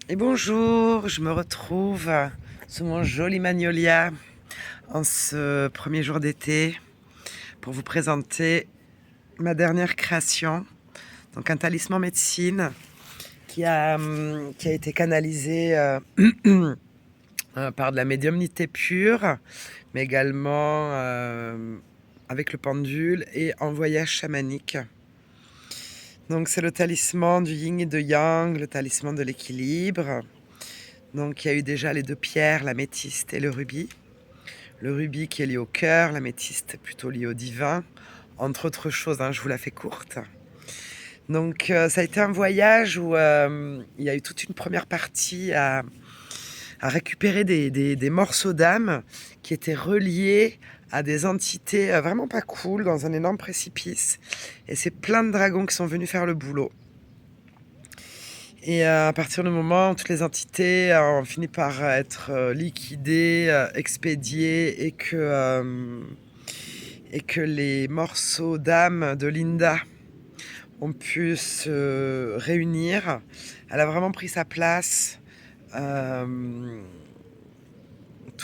Et bonjour, je me retrouve sous mon joli magnolia en ce premier jour d'été pour vous présenter ma dernière création, donc un talisman médecine qui a été canalisé par de la médiumnité pure, mais également avec le pendule et en voyage chamanique. Donc c'est le talisman du yin et de yang, le talisman de l'équilibre. Donc il y a eu déjà les deux pierres, l'améthyste et le rubis. Le rubis qui est lié au cœur, l'améthyste plutôt lié au divin, entre autres choses, hein, je vous la fais courte. Donc ça a été un voyage où il y a eu toute une première partie à récupérer des morceaux d'âme qui étaient reliés à des entités vraiment pas cool dans un énorme précipice. Et c'est plein de dragons qui sont venus faire le boulot. Et à partir du moment où toutes les entités ont fini par être liquidées, expédiées, et que les morceaux d'âme de Linda ont pu se réunir, elle a vraiment pris sa place,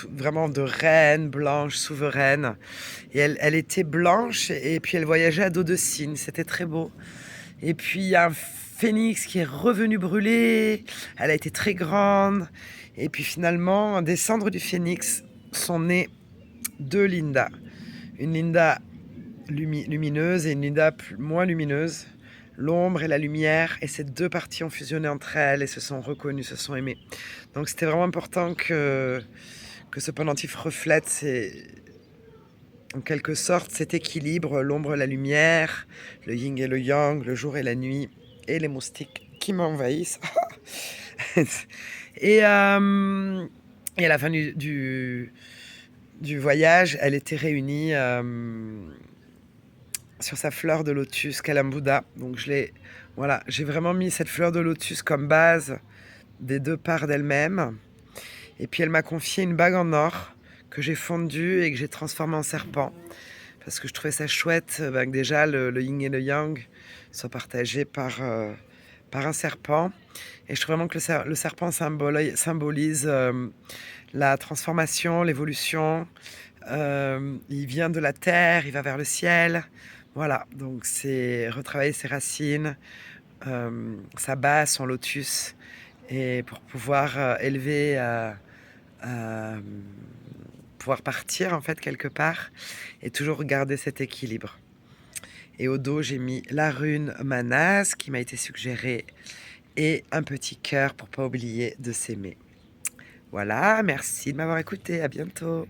vraiment de reine blanche, souveraine. Et elle était blanche et puis elle voyageait à dos de cygne, c'était très beau. Et puis il y a un phénix qui est revenu brûler, elle a été très grande. Et puis finalement, des cendres du phénix sont nées deux Linda. Une Linda lumineuse et une Linda moins lumineuse. L'ombre et la lumière, et ces deux parties ont fusionné entre elles et se sont reconnues, se sont aimées. Donc c'était vraiment important que ce pendentif reflète en quelque sorte cet équilibre, l'ombre et la lumière, le yin et le yang, le jour et la nuit, et les moustiques qui m'envahissent. et, euh, et à la fin du voyage, elle était réunie sur sa fleur de lotus, Kalambuddha. Donc j'ai vraiment mis cette fleur de lotus comme base des deux parts d'elle-même. Et puis elle m'a confié une bague en or que j'ai fondue et que j'ai transformée en serpent. Parce que je trouvais ça chouette que déjà le yin et le yang soient partagés par un serpent. Et je trouve vraiment que le serpent symbolise la transformation, l'évolution. Il vient de la terre, il va vers le ciel. Voilà, donc c'est retravailler ses racines, sa base, son lotus, et pour pouvoir élever, pouvoir partir en fait quelque part, et toujours garder cet équilibre. Et au dos, j'ai mis la rune Manase qui m'a été suggérée et un petit cœur pour pas oublier de s'aimer. Voilà, merci de m'avoir écouté, à bientôt.